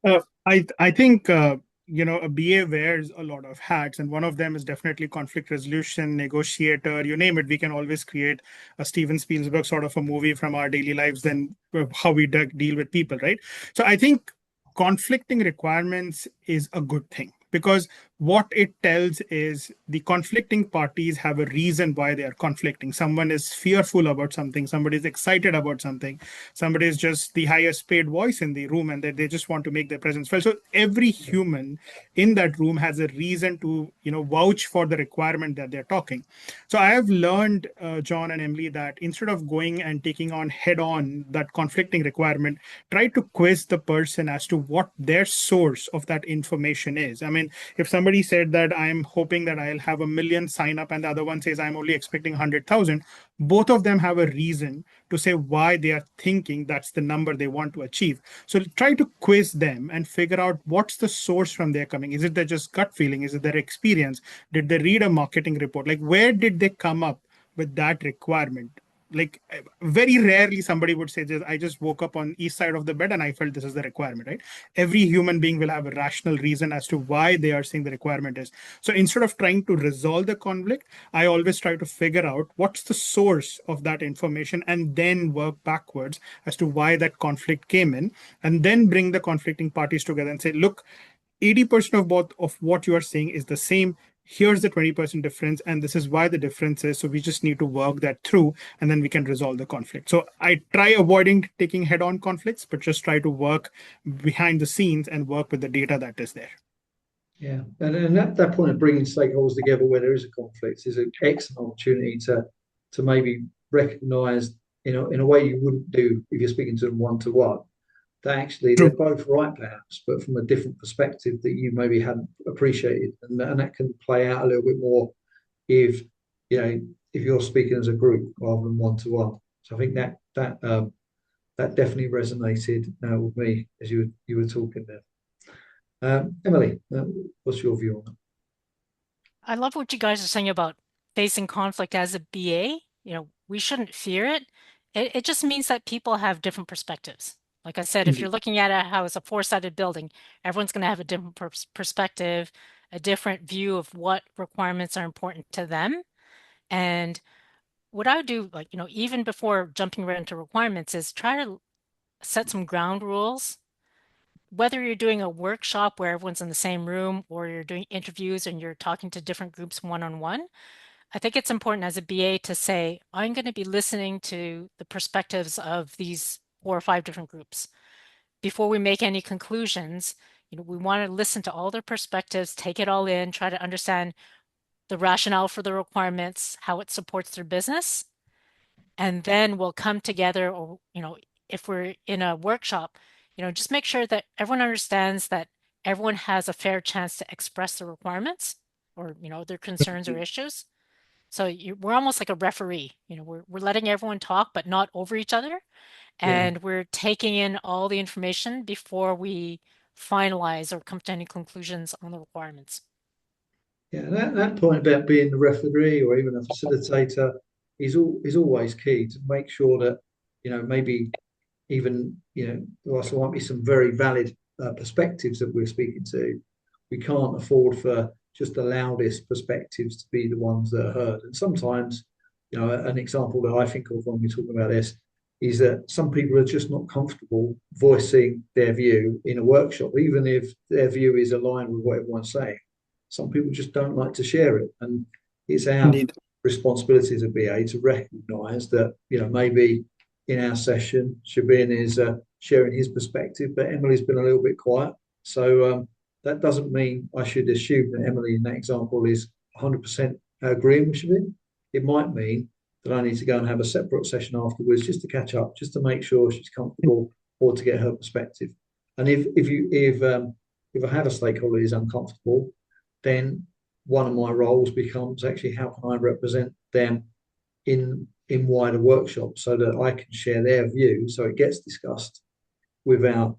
I think a BA wears a lot of hats, and one of them is definitely conflict resolution, negotiator, you name it. We can always create a Steven Spielberg sort of a movie from our daily lives, then how we deal with people, right? So I think conflicting requirements is a good thing, because what it tells is the conflicting parties have a reason why they are conflicting. Someone is fearful about something, somebody is excited about something, somebody is just the highest paid voice in the room, and they just want to make their presence felt. So every human in that room has a reason to vouch for the requirement that they're talking. So I have learned, John and Emily, that instead of going and taking on head on that conflicting requirement, try to quiz the person as to what their source of that information is. I mean, if somebody said that I'm hoping that I'll have 1 million sign up, and the other one says I'm only expecting 100,000, both of them have a reason to say why they are thinking that's the number they want to achieve. So try to quiz them and figure out what's the source from their coming. Is it their just gut feeling? Is it their experience? Did they read a marketing report? Like, where did they come up with that requirement? like very rarely somebody would say this, I just woke up on east side of the bed and I felt this is the requirement, right? Every human being will have a rational reason as to why they are saying the requirement is. So instead of trying to resolve the conflict, I always try to figure out what's the source of that information and then work backwards as to why that conflict came in, and then bring the conflicting parties together and say, look, 80% of both of what you are saying is the same. Here's the 20% difference, and this is why the difference is. So we just need to work that through, and then we can resolve the conflict. So I try avoiding taking head-on conflicts, but just try to work behind the scenes and work with the data that is there. Yeah, and that point of bringing stakeholders together where there is a conflict is an excellent opportunity to maybe recognise, in a way you wouldn't do if you're speaking to them one-to-one, that actually they're True. both right perhaps, but from a different perspective that you maybe hadn't appreciated, and that can play out a little bit more if if you're speaking as a group rather than one-to-one. So I think that definitely resonated with me as you were talking there. Emily, what's your view on that? I love what you guys are saying about facing conflict as a BA. We shouldn't fear it. It just means that people have different perspectives. Like I said, if you're Indeed. looking at it how it's a four-sided building, everyone's going to have a different perspective, a different view of what requirements are important to them. And what I would do, like, even before jumping right into requirements, is try to set some ground rules. Whether you're doing a workshop where everyone's in the same room or you're doing interviews and you're talking to different groups one-on-one, I think it's important as a BA to say, I'm going to be listening to the perspectives of these 4 or 5 different groups. Before we make any conclusions, we want to listen to all their perspectives, take it all in, try to understand the rationale for the requirements, how it supports their business, and then we'll come together, or if we're in a workshop, just make sure that everyone understands that everyone has a fair chance to express their requirements or their concerns or issues. So we're almost like a referee. We're letting everyone talk, but not over each other, Yeah, and we're taking in all the information before we finalize or come to any conclusions on the requirements. yeah. That point about being the referee or even a facilitator is always key to make sure that maybe even there also might be some very valid perspectives that we're speaking to. We can't afford for just the loudest perspectives to be the ones that are heard. And sometimes, an example that I think of when we're talking about this is that some people are just not comfortable voicing their view in a workshop, even if their view is aligned with what everyone's saying. Some people just don't like to share it, and it's our Indeed. responsibility as a BA to recognise that maybe in our session, Shobin is sharing his perspective, but Emily's been a little bit quiet. So that doesn't mean I should assume that Emily in that example is 100% agreeing with Shobin. It might mean that I need to go and have a separate session afterwards just to catch up, just to make sure she's comfortable or to get her perspective. And if I have a stakeholder who's uncomfortable, then one of my roles becomes actually how can I represent them in wider workshops so that I can share their view so it gets discussed without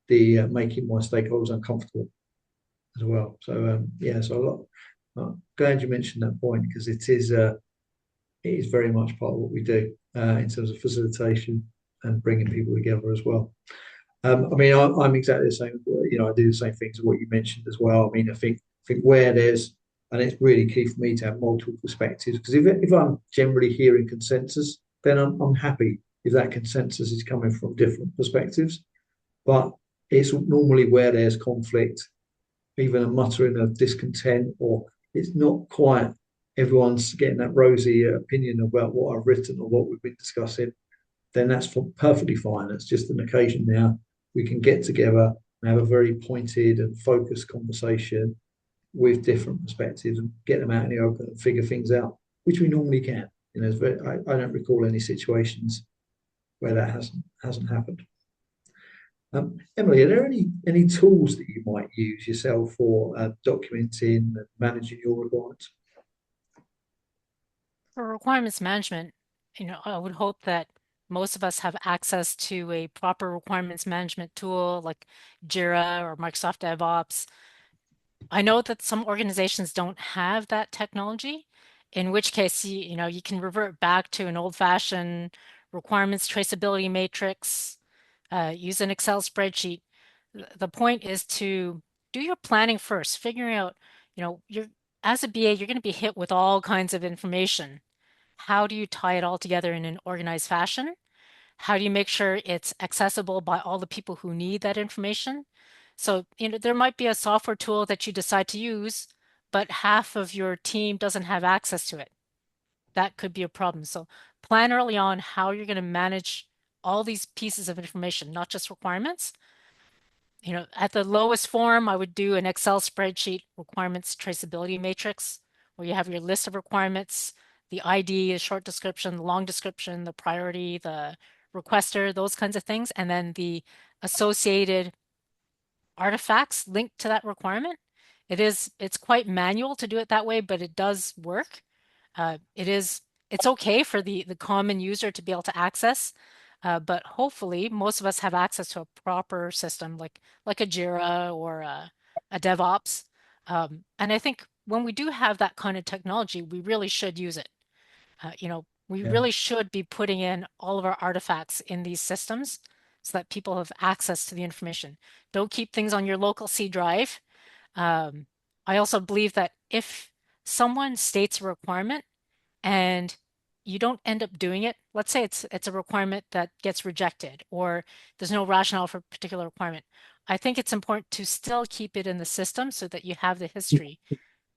the making my stakeholders uncomfortable as well. So so I'm glad you mentioned that point because it is very much part of what we do in terms of facilitation and bringing people together as well. I mean, I'm exactly the same. I do the same things as what you mentioned as well. I mean, I think where there's, and it's really key for me to have multiple perspectives because if I'm generally hearing consensus, then I'm happy if that consensus is coming from different perspectives. But it's normally where there's conflict, even a muttering of discontent, or it's not quite everyone's getting that rosy opinion about what I've written or what we've been discussing, then that's perfectly fine. It's just an occasion now we can get together and have a very pointed and focused conversation with different perspectives and get them out in the open and figure things out, which we normally can. I don't recall any situations where that hasn't happened. Emily, are there any tools that you might use yourself for documenting and managing your requirements? For requirements management, I would hope that most of us have access to a proper requirements management tool like Jira or Microsoft DevOps. I know that some organizations don't have that technology, in which case, you can revert back to an old-fashioned requirements traceability matrix, use an Excel spreadsheet. The point is to do your planning first, figuring out, as a BA, you're going to be hit with all kinds of information. How do you tie it all together in an organized fashion? How do you make sure it's accessible by all the people who need that information? So, there might be a software tool that you decide to use, but half of your team doesn't have access to it. That could be a problem. So plan early on how you're going to manage all these pieces of information, not just requirements. At the lowest form, I would do an Excel spreadsheet requirements traceability matrix where you have your list of requirements, the ID, the short description, the long description, the priority, the requester, those kinds of things, and then the associated artifacts linked to that requirement. It's quite manual to do it that way, but it does work. It's okay for the common user to be able to access, but hopefully most of us have access to a proper system like a Jira or a DevOps. And I think when we do have that kind of technology, we really should use it. We Yeah. really should be putting in all of our artifacts in these systems so that people have access to the information. Don't keep things on your local C drive. I also believe that if someone states a requirement and you don't end up doing it, let's say it's a requirement that gets rejected or there's no rationale for a particular requirement, I think it's important to still keep it in the system so that you have the history,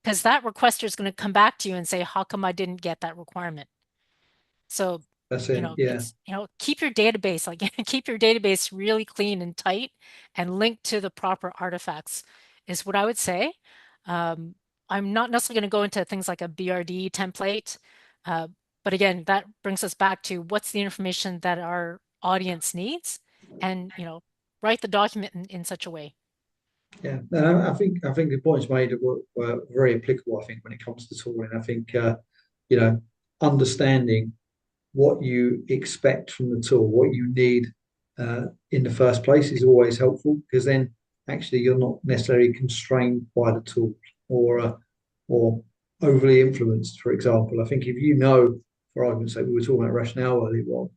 because that requester is going to come back to you and say, how come I didn't get that requirement? So, That's it. Yeah. keep your database, keep your database really clean and tight and linked to the proper artifacts is what I would say. I'm not necessarily going to go into things like a BRD template. But again, that brings us back to what's the information that our audience needs and, write the document in such a way. Yeah, and I think the points made were very applicable. I think when it comes to tooling, I think understanding what you expect from the tool, what you need in the first place is always helpful, because then actually you're not necessarily constrained by the tool or overly influenced. For example, I think if for argument's sake, we were talking about rationale earlier on,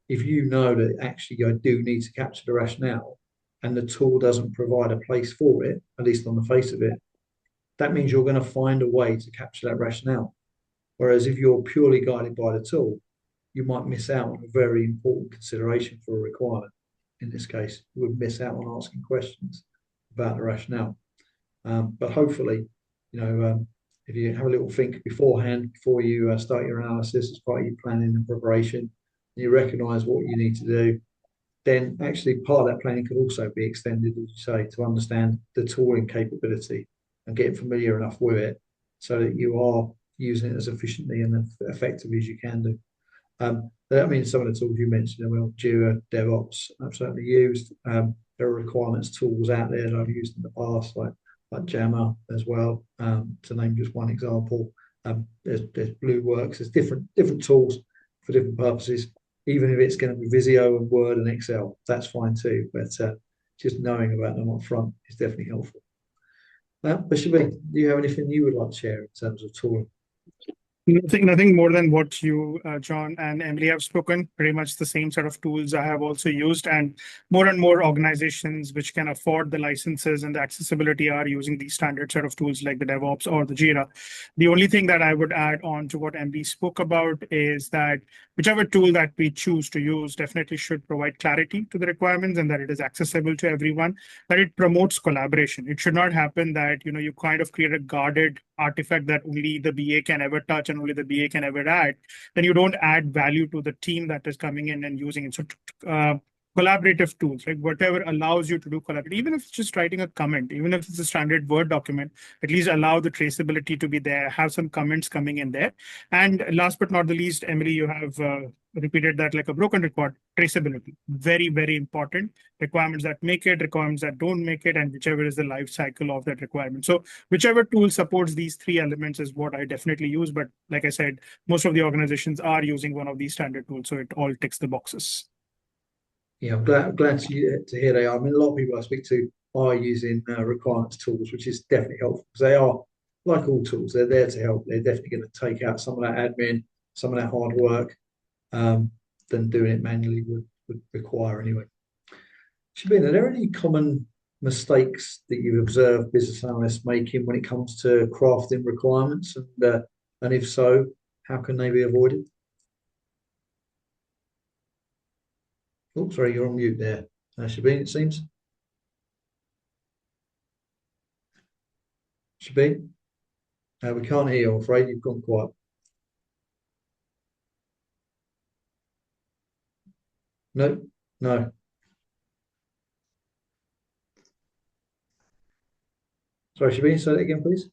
if you know that actually I do need to capture the rationale and the tool doesn't provide a place for it, at least on the face of it, that means you're going to find a way to capture that rationale. Whereas if you're purely guided by the tool, you might miss out on a very important consideration for a requirement. In this case, you would miss out on asking questions about the rationale. But hopefully, if you have a little think beforehand, before you start your analysis as part of your planning and preparation, and you recognise what you need to do, then actually part of that planning could also be extended, as you say, to understand the tooling capability and get familiar enough with it so that you are using it as efficiently and effectively as you can do. That means some of the tools you mentioned, Jira, DevOps, I've certainly used. There are requirements tools out there that I've used in the past, like Jammer as well, to name just one example. There's Blueworks. There's different tools for different purposes. Even if it's going to be Visio and Word and Excel, that's fine too. But just knowing about them up front is definitely helpful. But Shobin, do you have anything you would like to share in terms of tooling? Nothing more than what you, John and Emily have spoken. Pretty much the same set of tools I have also used, and more organizations which can afford the licenses and the accessibility are using these standard set of tools like the DevOps or the Jira. The only thing that I would add on to what Emily spoke about is that whichever tool that we choose to use definitely should provide clarity to the requirements and that it is accessible to everyone, that it promotes collaboration. It should not happen that, you kind of create a guarded artifact that only the BA can ever touch and only the BA can ever add, then you don't add value to the team that is coming in and using it. So collaborative tools, like whatever allows you to do collaborative, even if it's just writing a comment, even if it's a standard Word document, at least allow the traceability to be there, have some comments coming in there. And last but not the least, Emily, you have repeated that like a broken record, traceability, very, very important. Requirements that make it, requirements that don't make it, and whichever is the life cycle of that requirement. So whichever tool supports these three elements is what I definitely use. But like I said, most of the organizations are using one of these standard tools, so it all ticks the boxes. Yeah, I'm glad to hear they are. I mean, a lot of people I speak to are using requirements tools, which is definitely helpful because they are like all tools, they're there to help. They're definitely going to take out some of that admin, some of that hard work, than doing it manually would require anyway. Shabin, are there any common mistakes that you've observed business analysts making when it comes to crafting requirements, and if so, how can they be avoided? Oh, sorry, you're on mute there, Shabin, it seems. Shabin, we can't hear you, I'm afraid. You've gone quiet. No, no. Sorry, Shabin, say that again, please.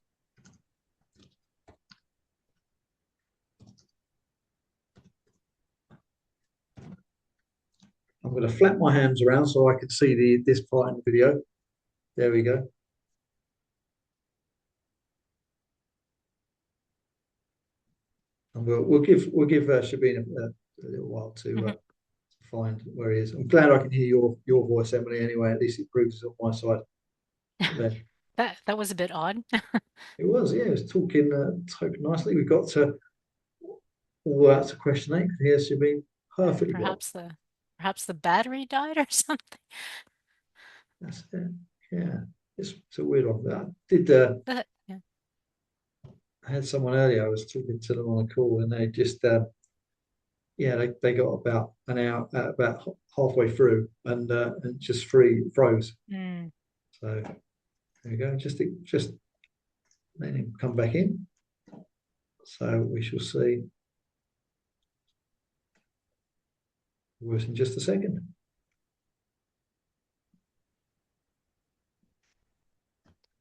I'm going to flap my hands around so I can see this part in the video. There we go. And we'll give Shabin a little while to find where he is. I'm glad I can hear your voice, Emily. Anyway, at least it proves it's on my side. That was a bit odd. It was, yeah. It was talking nicely. We got to all out to question 8. Here's Shabin perfectly well. Perhaps the battery died or something. That's it. Yeah, it's a weird one. I did. Yeah. I had someone earlier. I was talking to them on a call, and they just they got about an hour, about halfway through, and just froze. Mm. So there we go. Just letting him come back in. So we shall see. Worse in just a second.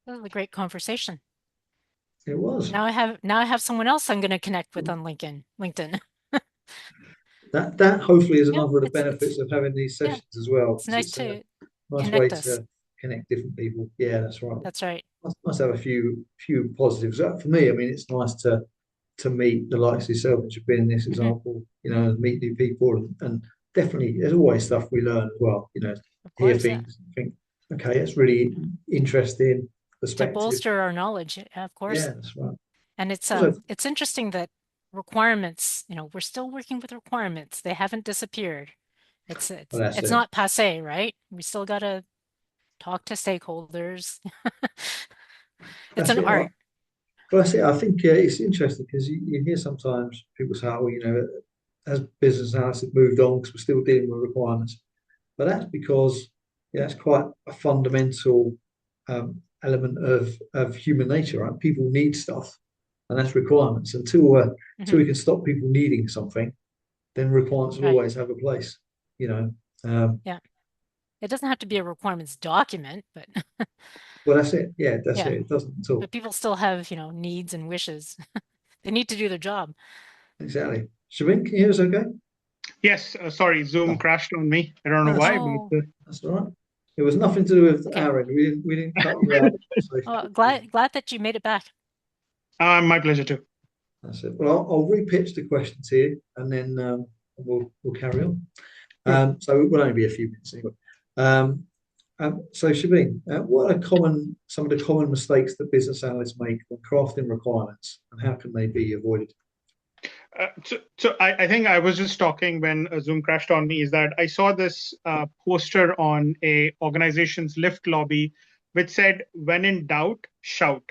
That was a great conversation. It was. Now I have someone else I'm going to connect with on LinkedIn. That hopefully is Yeah, another of the benefits of having these sessions as well. It's nice to nice connect way us. to connect different people. Yeah, that's right. That's right. Nice to have a few positives. For me, I mean, it's nice to meet the likes of yourself, which have been in this example. You know, meet new people, and definitely there's always stuff we learn as well. You know, hear things, think, okay, it's really interesting perspective. To bolster our knowledge, of course. Yeah, that's right. And it's interesting that requirements, we're still working with requirements. They haven't disappeared. It's not passé, right? We still got to talk to stakeholders. It's an art. But I think it's interesting because you hear sometimes people say, "Oh, as business analysts have moved on because we're still dealing with requirements," but that's because that's quite a fundamental element of human nature, right? People need stuff, and that's requirements. Until we can stop people needing something, then requirements will always have a place. Yeah, it doesn't have to be a requirements document, but well, that's it. Yeah, that's it. It doesn't at all. But people still have needs and wishes. They need to do their job. Exactly. Shabin, can you hear us okay? Yes, sorry, Zoom crashed on me. I don't know why. But that's all right. It was nothing to do with our end. We didn't cut you out. Oh, glad that you made it back. My pleasure too. That's it. Well, I'll re-pitch the question to you, and then we'll carry on. So it will only be a few minutes anyway. So Shabin, what are some of the common mistakes that business analysts make when crafting requirements, and how can they be avoided? So I think I was just talking when Zoom crashed on me, is that I saw this poster on a organization's lift lobby which said, "When in doubt, shout."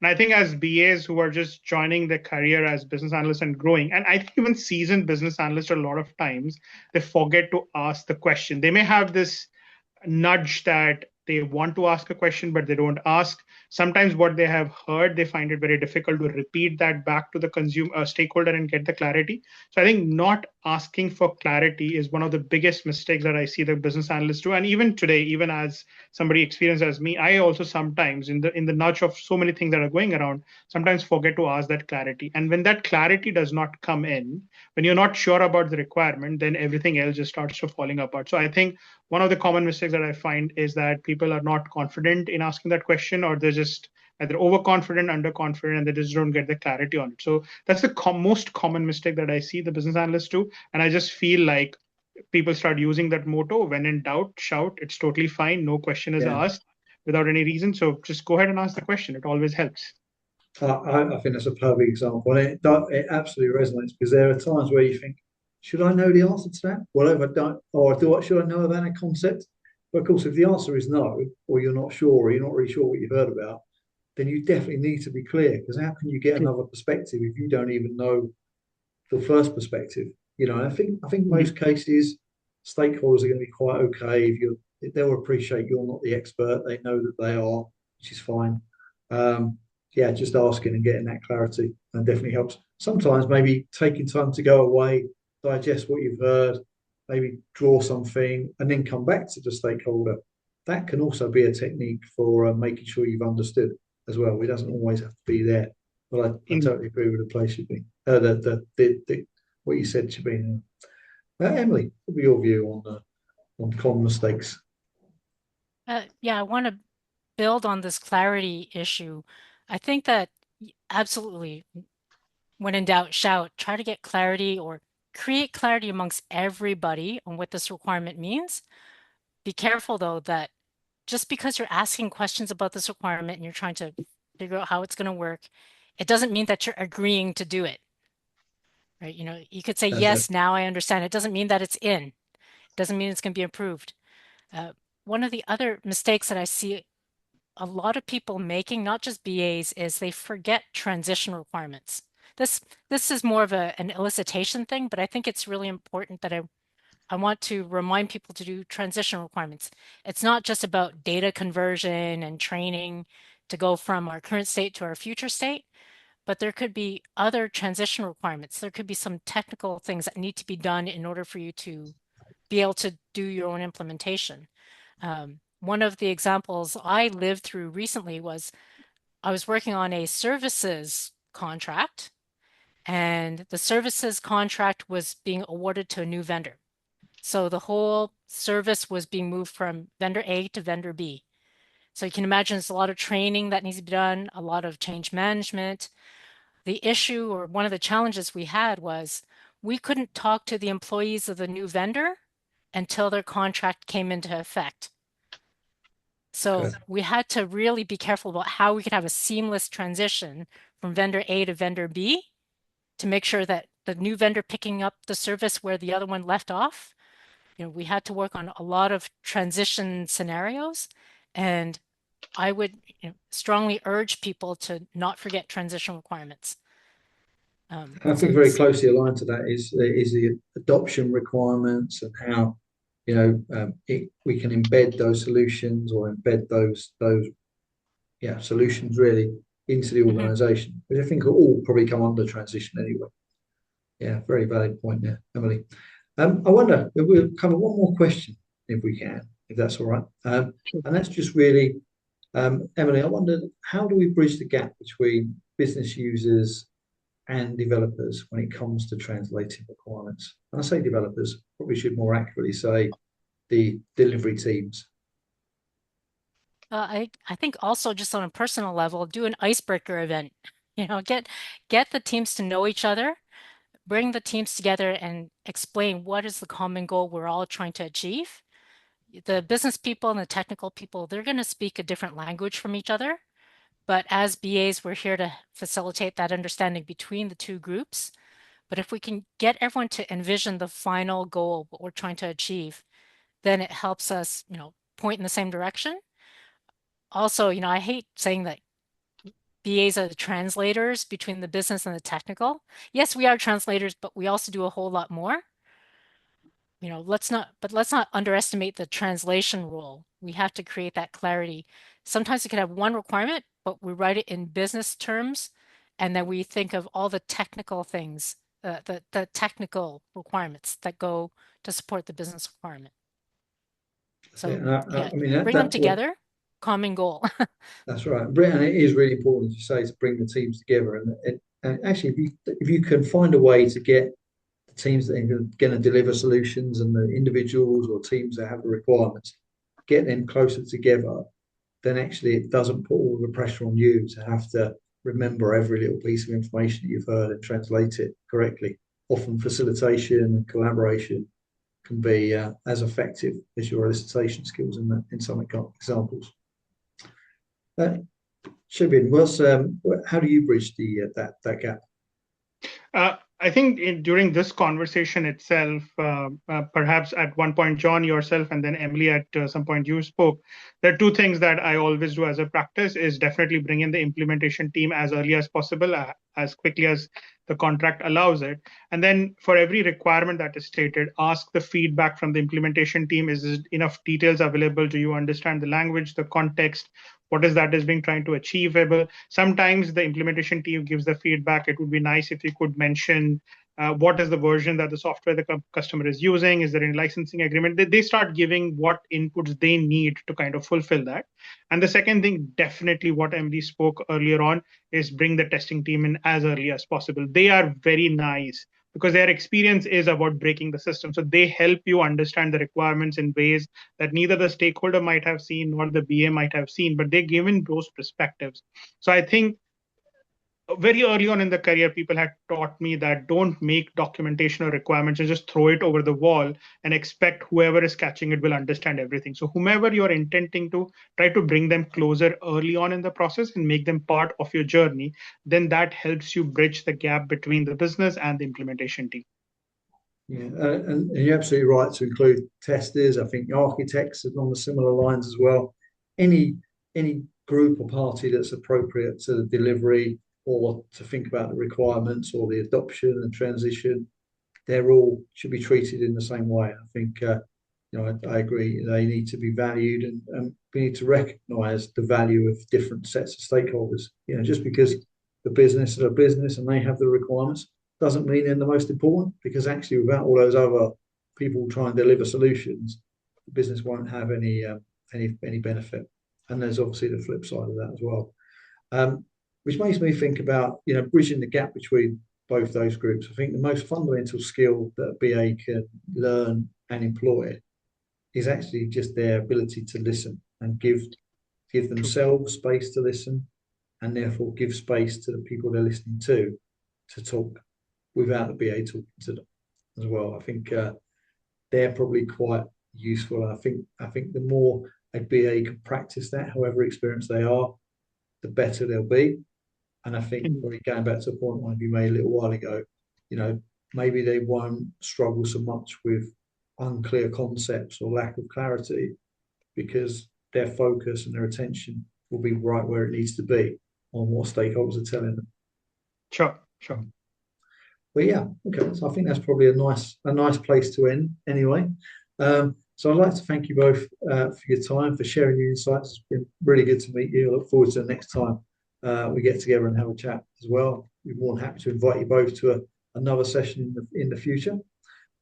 And I think as BAs who are just joining their career as business analysts and growing, and I think even seasoned business analysts, a lot of times they forget to ask the question. They may have this nudge that they want to ask a question, but they don't ask. Sometimes what they have heard, they find it very difficult to repeat that back to the stakeholder and get the clarity. So I think not asking for clarity is one of the biggest mistakes that I see the business analysts do. And even today, even as somebody experienced as me, I also sometimes in the nudge of so many things that are going around, sometimes forget to ask that clarity. And when that clarity does not come in, when you're not sure about the requirement, then everything else just starts to falling apart. So I think one of the common mistakes that I find is that people are not confident in asking that question, or they're just either overconfident, underconfident, and they just don't get the clarity on it. So that's the most common mistake that I see the business analysts do. And I just feel like people start using that motto, "When in doubt, shout." It's totally fine. No question is asked without any reason. So just go ahead and ask the question. It always helps. I think that's a perfect example. And it absolutely resonates because there are times where you think, should I know the answer to that? Well, if I don't, or should I know about a concept? But of course, if the answer is no, or you're not sure, or you're not really sure what you've heard about, then you definitely need to be clear, because how can you get another perspective if you don't even know the first perspective? I think most cases stakeholders are going to be quite okay if they'll appreciate you're not the expert. They know that they are, which is fine. Yeah, just asking and getting that clarity and definitely helps. Sometimes maybe taking time to go away, digest what you've heard, maybe draw something, and then come back to the stakeholder. That can also be a technique for making sure you've understood as well. It doesn't always have to be there. But I totally agree with the place you've been. What you said, Shobin. Emily, what would be your view on common mistakes? Yeah, I want to build on this clarity issue. I think that absolutely, when in doubt, shout, try to get clarity or create clarity amongst everybody on what this requirement means. Be careful though that just because you're asking questions about this requirement and you're trying to figure out how it's going to work, it doesn't mean that you're agreeing to do it, right? You could say, That's it. yes, now I understand. It doesn't mean that it's in. It doesn't mean it's going to be approved. One of the other mistakes that I see a lot of people making, not just BAs, is they forget transition requirements. This is more of an elicitation thing, but I think it's really important that I want to remind people to do transition requirements. It's not just about data conversion and training to go from our current state to our future state, but there could be other transition requirements. There could be some technical things that need to be done in order for you to be able to do your own implementation. One of the examples I lived through recently was I was working on a services contract, and the services contract was being awarded to a new vendor. So the whole service was being moved from vendor A to vendor B. So you can imagine there's a lot of training that needs to be done, a lot of change management. The issue, or one of the challenges we had, was we couldn't talk to the employees of the new vendor until their contract came into effect. So we had to really be careful about how we could have a seamless transition from vendor A to vendor B to make sure that the new vendor picking up the service where the other one left off. We had to work on a lot of transition scenarios, and I would strongly urge people to not forget transition requirements. I think very closely aligned to that is the adoption requirements and how we can embed those solutions or embed those solutions really into the organisation, which I think will all probably come under transition anyway. Yeah, very valid point there, Emily. I wonder if we'll cover one more question if we can, if that's all right. And that's just really, Emily, I wonder, how do we bridge the gap between business users and developers when it comes to translating requirements? And I say developers, probably should more accurately say the delivery teams. I think also, just on a personal level, do an icebreaker event. Get the teams to know each other, bring the teams together and explain what is the common goal we're all trying to achieve. The business people and the technical people, they're going to speak a different language from each other. But as BAs, we're here to facilitate that understanding between the two groups. But if we can get everyone to envision the final goal, what we're trying to achieve, then it helps us, point in the same direction. Also, I hate saying that BAs are the translators between the business and the technical. Yes, we are translators, but we also do a whole lot more. Let's not underestimate the translation role. We have to create that clarity. Sometimes we could have one requirement, but we write it in business terms, and then we think of all the technical things, the technical requirements that go to support the business requirement. So I mean, bring them together, common goal. That's right. And it is really important, as you say, to bring the teams together. And actually, if you can find a way to get the teams that are going to deliver solutions and the individuals or teams that have the requirements, get them closer together, then actually it doesn't put all the pressure on you to have to remember every little piece of information that you've heard and translate it correctly. Often facilitation and collaboration can be as effective as your elicitation skills in some examples. Shobin, how do you bridge that gap? I think during this conversation itself, perhaps at one point, John, yourself, and then Emily, at some point you spoke, there are two things that I always do as a practice is definitely bring in the implementation team as early as possible, as quickly as the contract allows it. And then for every requirement that is stated, ask the feedback from the implementation team. Is there enough details available? Do you understand the language, the context? What is that is being trying to achievable? Sometimes the implementation team gives the feedback. It would be nice if you could mention what is the version that the software the customer is using. Is there any licensing agreement? They start giving what inputs they need to kind of fulfill that. And the second thing, definitely what Emily spoke earlier on, is bring the testing team in as early as possible. They are very nice because their experience is about breaking the system. So they help you understand the requirements in ways that neither the stakeholder might have seen nor the BA might have seen, but they give in those perspectives. So I think very early on in the career, people had taught me that don't make documentation or requirements and just throw it over the wall and expect whoever is catching it will understand everything. So whomever you're intending to, try to bring them closer early on in the process and make them part of your journey. Then that helps you bridge the gap between the business and the implementation team. Yeah, and you're absolutely right to include testers. I think architects are on the similar lines as well. Any group or party that's appropriate to the delivery or to think about the requirements or the adoption and transition, they're all should be treated in the same way. I think I agree. They need to be valued, and we need to recognise the value of different sets of stakeholders. Just because the business is a business and they have the requirements doesn't mean they're the most important, because actually without all those other people trying to deliver solutions, the business won't have any benefit. And there's obviously the flip side of that as well, which makes me think about bridging the gap between both those groups. I think the most fundamental skill that a BA can learn and employ is actually just their ability to listen and give themselves space to listen, and therefore give space to the people they're listening to talk without the BA talking to them as well. I think they're probably quite useful. I think the more a BA can practice that, however experienced they are, the better they'll be. And I think probably going back to a point one you made a little while ago, maybe they won't struggle so much with unclear concepts or lack of clarity, because their focus and their attention will be right where it needs to be on what stakeholders are telling them. Sure. But yeah, okay. So I think that's probably a nice place to end anyway. So I'd like to thank you both for your time, for sharing your insights. It's been really good to meet you. I look forward to the next time we get together and have a chat as well. We're more than happy to invite you both to another session in the future.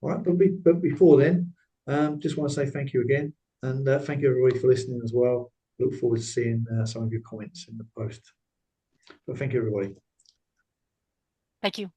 All right, but before then, just want to say thank you again, and thank you everybody for listening as well. Look forward to seeing some of your comments in the post. But thank you everybody. Thank you.